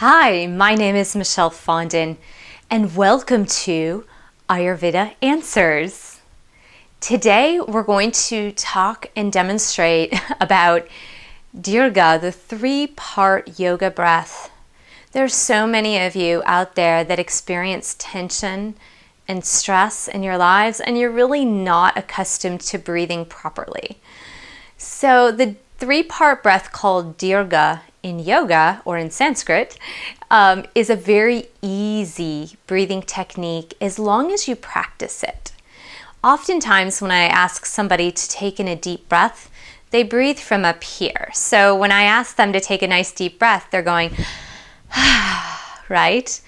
Hi, my name is Michelle Fondin, and welcome to Ayurveda Answers. Today we're going to talk and demonstrate about Dirgha, the three-part yoga breath. There's so many of you out there that experience tension and stress in your lives, and you're really not accustomed to breathing properly. So the three-part breath called Dirgha in yoga or in Sanskrit is a very easy breathing technique as long as you practice it. Oftentimes when I ask somebody to take in a deep breath, they breathe from up here. So when I ask them to take a nice deep breath, they're going, right?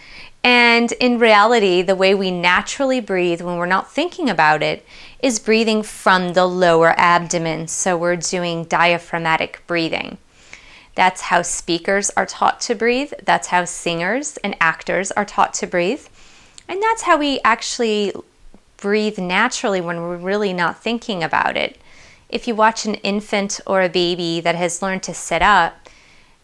And in reality, the way we naturally breathe when we're not thinking about it is breathing from the lower abdomen. So we're doing diaphragmatic breathing. That's how speakers are taught to breathe. That's how singers and actors are taught to breathe. And that's how we actually breathe naturally when we're really not thinking about it. If you watch an infant or a baby that has learned to sit up,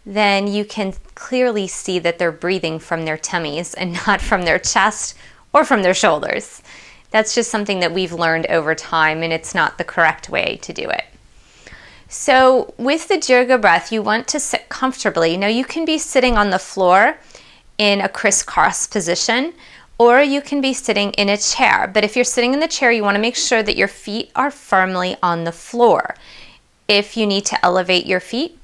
then you can clearly see that they're breathing from their tummies and not from their chest or from their shoulders. That's just something that we've learned over time, and it's not the correct way to do it. So with the Dirgha breath, you want to sit comfortably. Now you can be sitting on the floor in a crisscross position, or you can be sitting in a chair. But if you're sitting in the chair, you want to make sure that your feet are firmly on the floor. If you need to elevate your feet,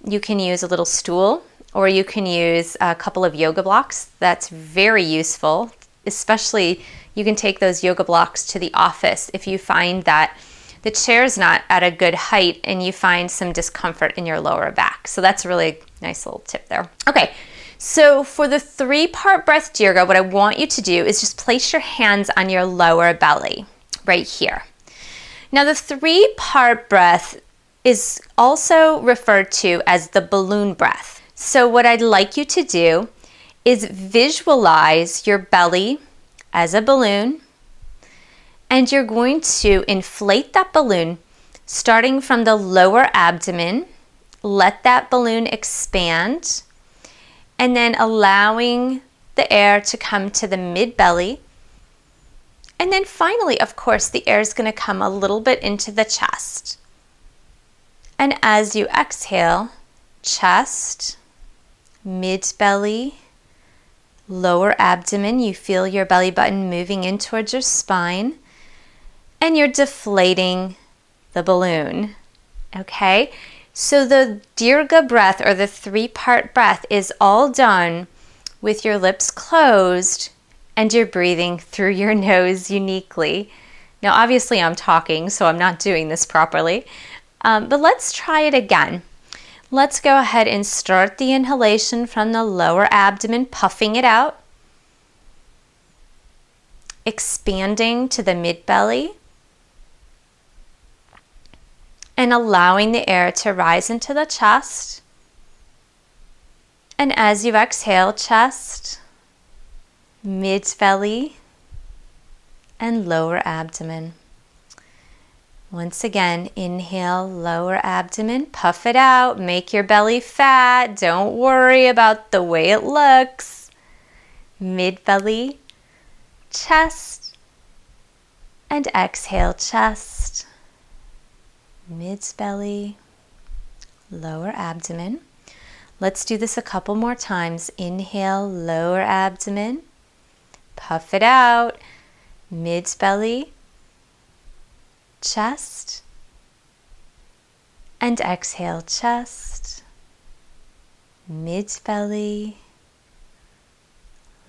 you can use a little stool, or you can use a couple of yoga blocks. That's very useful, especially you can take those yoga blocks to the office if you find that the chair is not at a good height and you find some discomfort in your lower back. So that's a really nice little tip there. Okay, so for the three-part breath Dirgha, what I want you to do is just place your hands on your lower belly, right here. Now the three-part breath is also referred to as the balloon breath. So what I'd like you to do is visualize your belly as a balloon, and you're going to inflate that balloon starting from the lower abdomen. Let that balloon expand, and then allowing the air to come to the mid-belly. And then finally, of course, the air is going to come a little bit into the chest. And as you exhale, chest, mid-belly, lower abdomen, you feel your belly button moving in towards your spine, and you're deflating the balloon. Okay? So the Dirgha breath, or the three-part breath, is all done with your lips closed and you're breathing through your nose uniquely. Now obviously I'm talking, so I'm not doing this properly, but let's try it again. Let's go ahead and start the inhalation from the lower abdomen, puffing it out, expanding to the mid-belly, and allowing the air to rise into the chest. And as you exhale, chest, mid-belly, and lower abdomen. Once again, inhale, lower abdomen, puff it out, make your belly fat. Don't worry about the way it looks. Mid-belly, chest, and exhale, chest, mid-belly, lower abdomen. Let's do this a couple more times. Inhale, lower abdomen, puff it out, mid-belly, chest, and exhale, chest, mid-belly,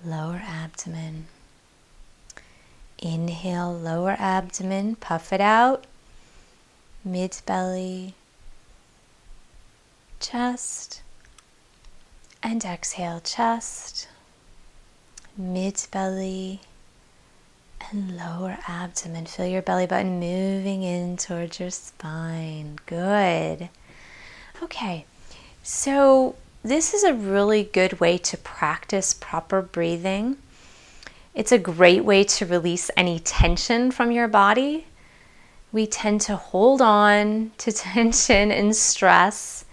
lower abdomen. Inhale, lower abdomen, puff it out, mid-belly, chest, and exhale, chest, mid-belly, and lower abdomen. Feel your belly button moving in towards your spine. Good. Okay, so this is a really good way to practice proper breathing. It's a great way to release any tension from your body. We tend to hold on to tension and stress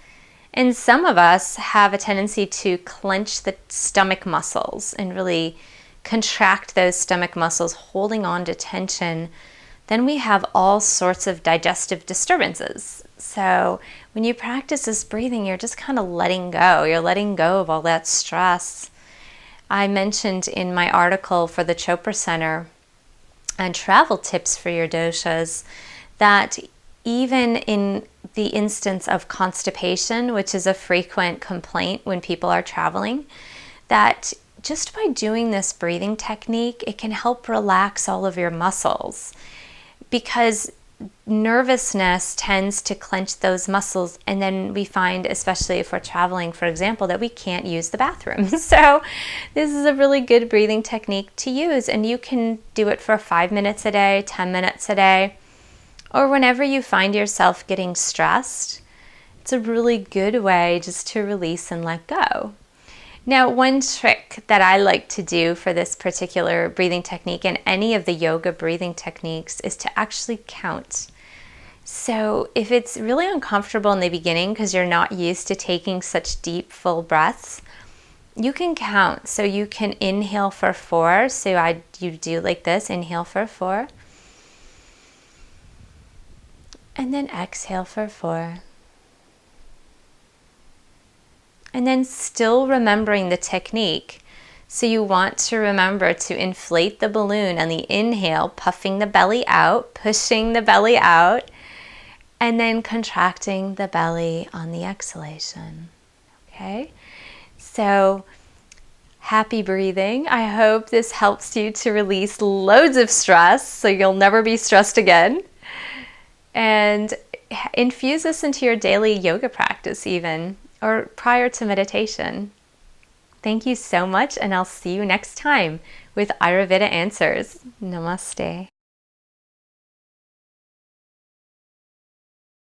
And some of us have a tendency to clench the stomach muscles and really contract those stomach muscles, holding on to tension. Then we have all sorts of digestive disturbances. So when you practice this breathing, you're just kind of letting go. You're letting go of all that stress. I mentioned in my article for the Chopra Center and travel tips for your doshas that even in the instance of constipation, which is a frequent complaint when people are traveling, that just by doing this breathing technique, it can help relax all of your muscles, because nervousness tends to clench those muscles, and then we find, especially if we're traveling, for example, that we can't use the bathroom. So this is a really good breathing technique to use, and you can do it for 5 minutes a day, 10 minutes a day, or whenever you find yourself getting stressed. It's a really good way just to release and let go. Now, one trick that I like to do for this particular breathing technique and any of the yoga breathing techniques is to actually count. So if it's really uncomfortable in the beginning because you're not used to taking such deep, full breaths, you can count. So you can inhale for 4. So you do like this, inhale for 4. And then exhale for 4. And then still remembering the technique. So you want to remember to inflate the balloon on the inhale, puffing the belly out, pushing the belly out, and then contracting the belly on the exhalation. Okay? So happy breathing. I hope this helps you to release loads of stress so you'll never be stressed again. And infuse this into your daily yoga practice even, or prior to meditation. Thank you so much, and I'll see you next time with Ayurveda Answers. Namaste.